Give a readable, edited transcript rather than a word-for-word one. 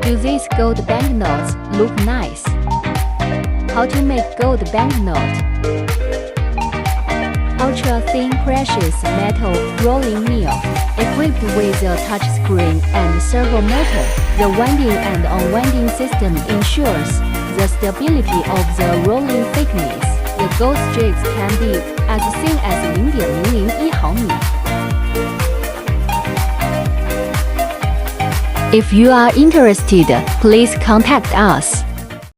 Do these gold banknotes look nice? How to make gold banknote? Ultra-thin precious metal rolling mill, equipped with a touchscreen and servo motor. The winding and unwinding system ensures the stability of the rolling thickness. The gold strips can be as thin as 0.001毫米. If you are interested, please contact us.